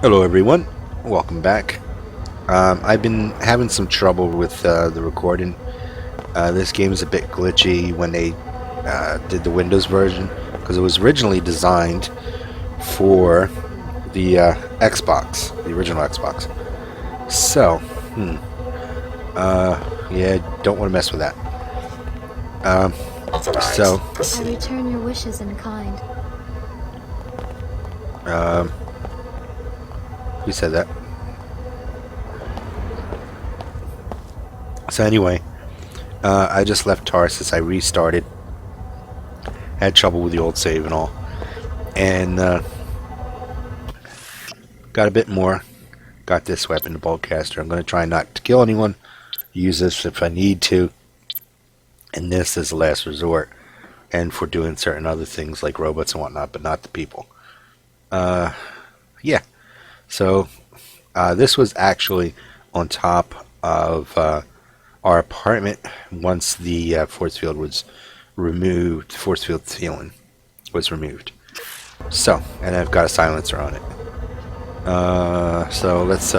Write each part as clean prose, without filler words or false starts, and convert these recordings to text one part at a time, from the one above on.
Hello everyone, welcome back. I've been having some trouble with the recording. This game is a bit glitchy when they did the Windows version because it was originally designed for the Xbox, the original Xbox. So, yeah, don't want to mess with that. So, I return your wishes in kind. who said that? So anyway, I just left Tarsus. I restarted. Had trouble with the old save and all, and got a bit more. Got this weapon, the boltcaster. I'm going to try not to kill anyone. Use this if I need to, and this is the last resort, and for doing certain other things like robots and whatnot, but not the people. Yeah. So this was actually on top of our apartment once the force field was removed. Force field ceiling was removed. So, and I've got a silencer on it. So let's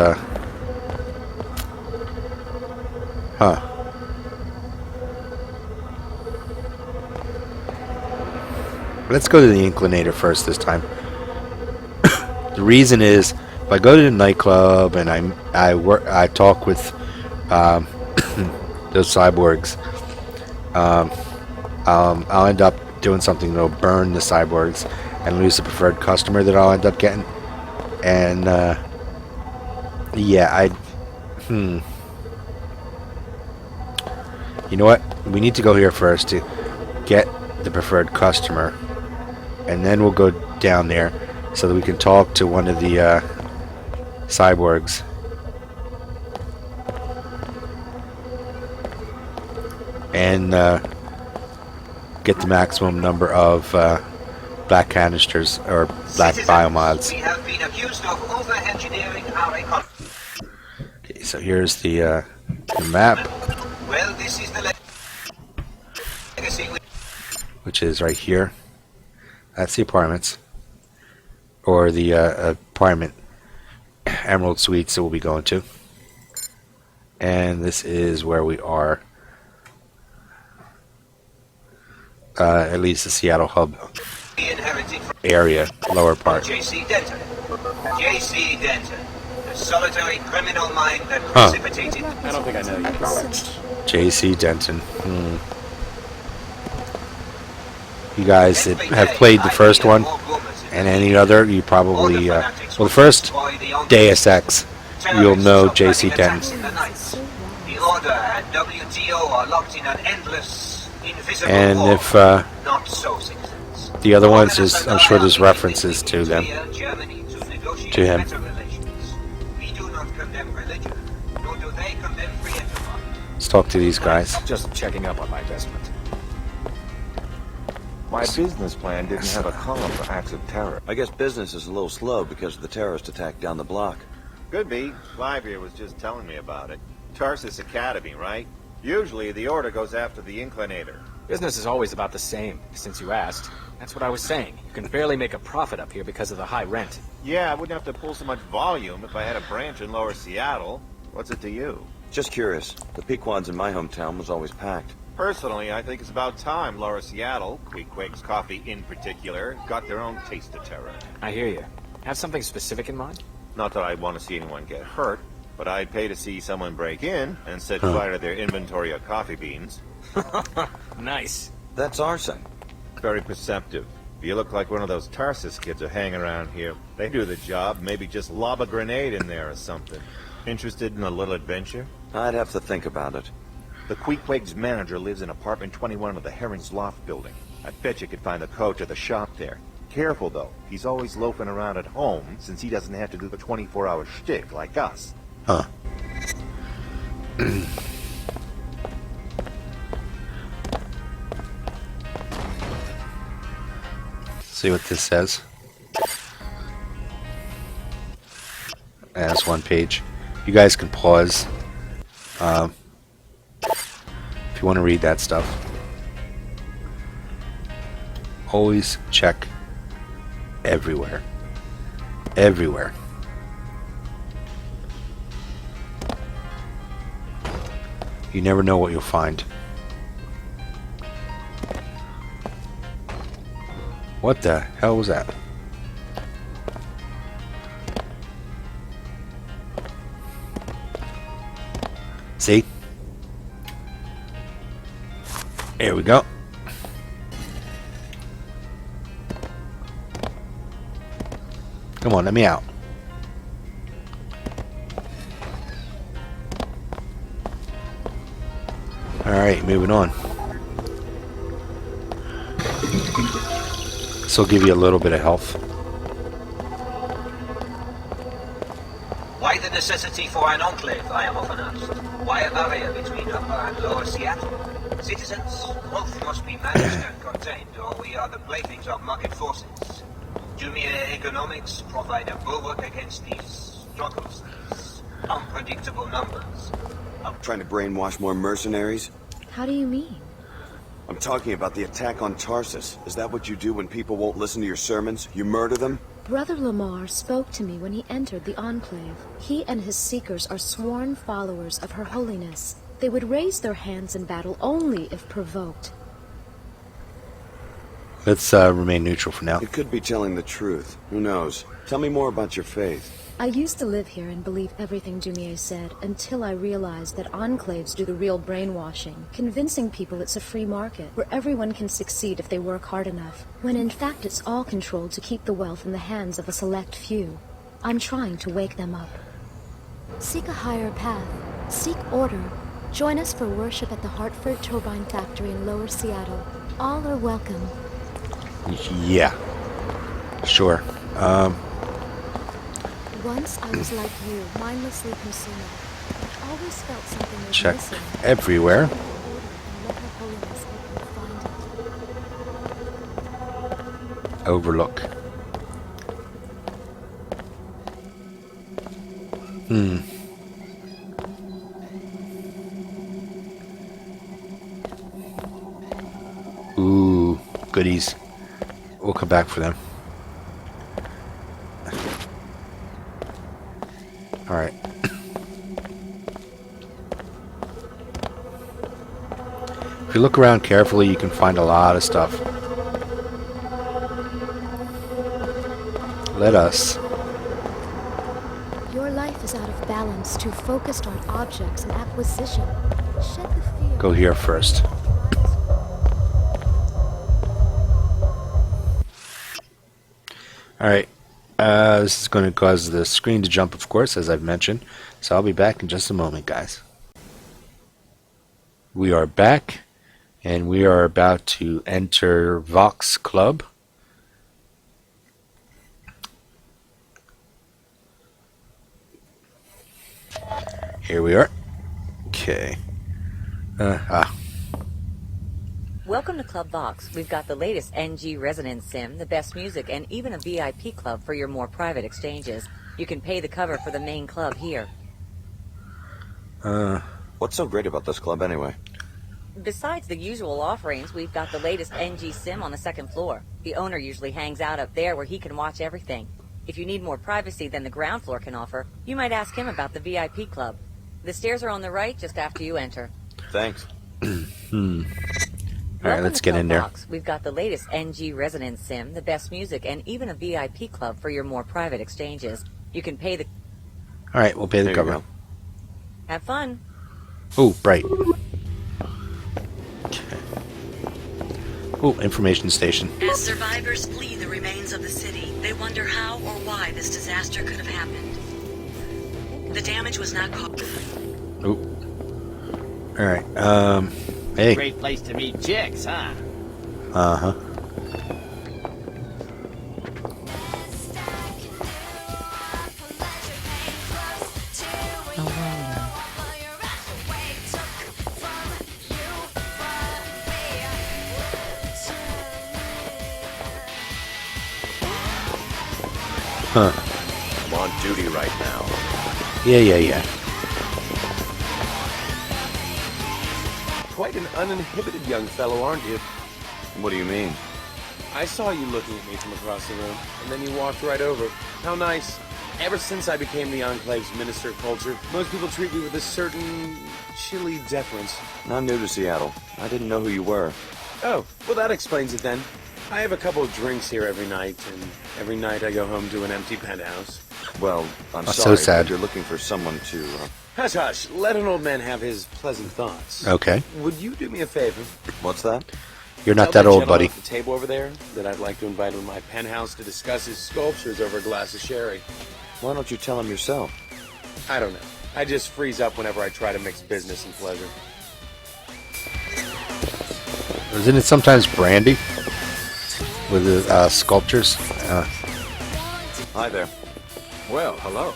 let's go to the inclinator first this time. The reason is, if I go to the nightclub and I talk with those cyborgs, I'll end up doing something that'll burn the cyborgs and lose the preferred customer that I'll end up getting. And yeah, you know what? We need to go here first to get the preferred customer, and then we'll go down there so that we can talk to one of the cyborgs. And get the maximum number of black canisters or black biomods. We have been accused of over-engineering our economy. Okay, so here's the map, Well, this is the legacy. which is right here. That's the apartments, or the apartment Emerald Suites that we'll be going to. And this is where we are. At least the Seattle hub area, lower part. J.C. Denton. J.C. Denton. The solitary criminal mind that precipitated... I don't think I know you. J.C. Denton. You guys that have played the first one and any other, you probably... well, the first Deus Ex, you'll know J.C. Denton. The Order and WTO are locked in an endless, invisible And war. if Not so, citizens. the other ones, I'm sure there's references to them. To him. We do not condemn religion, nor do they condemn free enterprise. Let's talk to these guys. Just checking up on my investment. My business plan didn't have a column for acts of terror. I guess business is a little slow because of the terrorist attack down the block. Could be. Clive here was just telling me about it. Tarsus Academy, right? Usually the Order goes after the Inclinator. Business is always about the same, since you asked. That's what I was saying. You can barely make a profit up here because of the high rent. Yeah, I wouldn't have to pull so much volume if I had a branch in Lower Seattle. What's it to you? Just curious. The Pequod's in my hometown was always packed. Personally, I think it's about time Lower Seattle, Queequeg's Coffee in particular, got their own taste of terror. I hear you. Have something specific in mind? Not that I'd want to see anyone get hurt, but I'd pay to see someone break in and set fire to their inventory of coffee beans. Nice. That's arson. Very perceptive. You look like one of those Tarsus kids who hang around here. They do the job, maybe just lob a grenade in there or something. Interested in a little adventure? I'd have to think about it. The Queequeg's manager lives in apartment 21 of the Heron's Loft building. I bet you could find the code to the shop there. Careful, though. He's always loafing around at home, since he doesn't have to do the 24-hour shtick like us. Huh. See what this says. That's one page. You guys can pause if you want to read that stuff. Always check everywhere. Everywhere. You never know what you'll find. What the hell was that? See? There we go. Come on, let me out. Alright, moving on. This will give you a little bit of health. Why the necessity for an enclave, I am often asked? Why a barrier between Upper and Lower Seattle? Citizens, growth must be managed and contained, or we are the playthings of market forces. Do mere economics provide a bulwark against these struggles, these unpredictable numbers? Trying to brainwash more mercenaries? How do you mean? I'm talking about the attack on Tarsus. Is that what you do when people won't listen to your sermons? You murder them? Brother Lamar spoke to me when he entered the Enclave. He and his seekers are sworn followers of Her Holiness. They would raise their hands in battle only if provoked. Let's remain neutral for now. It could be telling the truth. Who knows? Tell me more about your faith. I used to live here and believe everything Dumier said until I realized that enclaves do the real brainwashing, convincing people it's a free market where everyone can succeed if they work hard enough, when in fact it's all controlled to keep the wealth in the hands of a select few. I'm trying to wake them up. Seek a higher path. Seek order. Join us for worship at the Hartford Turbine Factory in Lower Seattle. All are welcome. Yeah. Sure. Once I was like you, mindlessly consuming. I always felt something was Check missing. everywhere. And let Her Holiness help me find it. Overlook. Ooh, goodies. We'll come back for them. Alright. If you look around carefully, you can find a lot of stuff. Let us. Your life is out of balance, too focused on objects and acquisition. Shed the fear. Go here first. Alright. This is going to cause the screen to jump, of course, as I've mentioned. So I'll be back in just a moment, guys. We are back, and we are about to enter VOX Club. Here we are. Okay. Welcome to Club VOX. We've got the latest NG Resonance Sim, the best music, and even a VIP club for your more private exchanges. You can pay the cover for the main club here. What's so great about this club anyway? Besides the usual offerings, we've got the latest NG Sim on the second floor. The owner usually hangs out up there where he can watch everything. If you need more privacy than the ground floor can offer, you might ask him about the VIP club. The stairs are on the right just after you enter. Thanks. Alright, let's get in there. VOX. We've got the latest NG Resonance Sim, the best music, and even a VIP club for your more private exchanges. You can pay the... Alright, we'll pay the There you cover. go. Have fun. Oh, bright. Okay. Oh, information station. As survivors flee the remains of the city, they wonder how or why this disaster could have happened. The damage was not caused. Oh. Alright, hey. Great place to meet chicks, huh? Uh-huh. Huh. I'm on duty right now. Yeah. Quite an uninhibited young fellow, aren't you? What do you mean? I saw you looking at me from across the room, and then you walked right over. How nice. Ever since I became the Enclave's Minister of Culture, most people treat me with a certain chilly deference. I'm new to Seattle. I didn't know who you were. Oh, well that explains it then. I have a couple of drinks here every night, and every night I go home to an empty penthouse. Well, I'm That's sorry, so sad. but you're looking for someone to... Hush, hush. Let an old man have his pleasant thoughts. Okay. Would you do me a favor? What's that? You're not Tell that the old, gentleman buddy. at the table over there that I'd like to invite him to my penthouse to discuss his sculptures over a glass of sherry. Why don't you tell him yourself? I don't know. I just freeze up whenever I try to mix business and pleasure. Isn't it sometimes brandy with the sculptures? Hi there. Well, hello.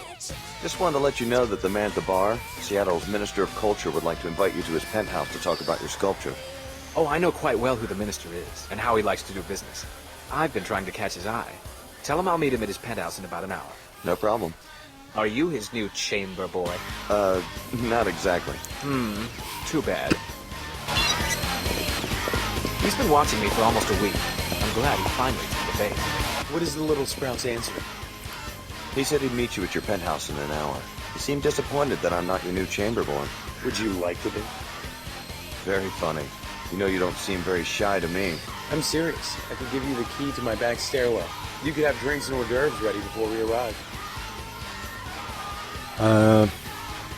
Just wanted to let you know that the man at the bar, Seattle's Minister of Culture, would like to invite you to his penthouse to talk about your sculpture. Oh, I know quite well who the minister is, and how he likes to do business. I've been trying to catch his eye. Tell him I'll meet him at his penthouse in about an hour. No problem. Are you his new chamber boy? Not exactly. Too bad. He's been watching me for almost a week. I'm glad he finally took the bait. What is the little sprout's answer? He said he'd meet you at your penthouse in an hour. He seemed disappointed that I'm not your new chamber boy. Would you like to be? Very funny. You know you don't seem very shy to me. I'm serious. I could give you the key to my back stairwell. You could have drinks and hors d'oeuvres ready before we arrive.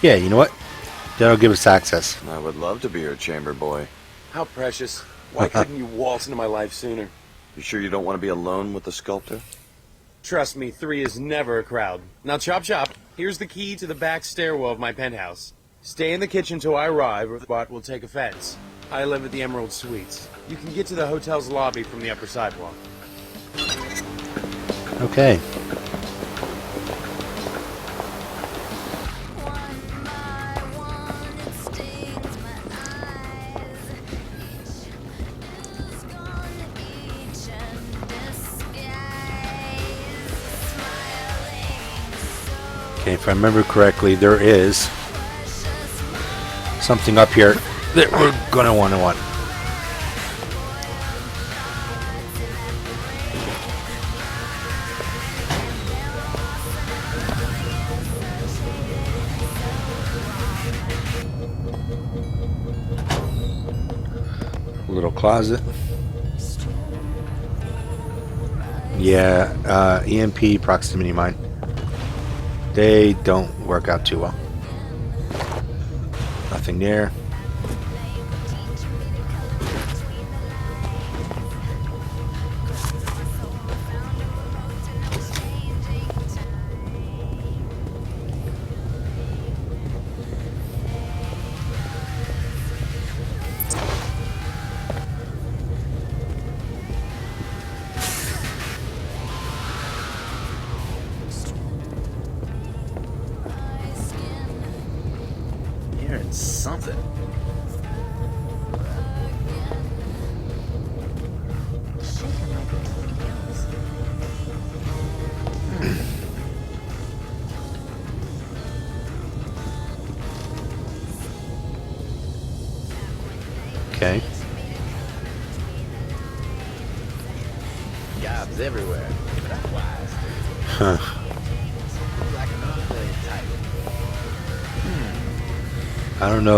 Yeah, you know what? That'll give us access. I would love to be your chamber boy. How precious. Why couldn't you waltz into my life sooner? You sure you don't want to be alone with the sculptor? Trust me, 3 is never a crowd. Now chop chop. Here's the key to the back stairwell of my penthouse. Stay in the kitchen till I arrive, or the bot will take offense. I live at the Emerald Suites. You can get to the hotel's lobby from the upper sidewalk. Okay. Okay, if I remember correctly, there is something up here that we're gonna want. Little closet. Yeah, EMP proximity mine. They don't work out too well. Nothing there. Hearing something. Okay. Jobs everywhere. That's wise. Huh. Like an unplayed type. I don't know.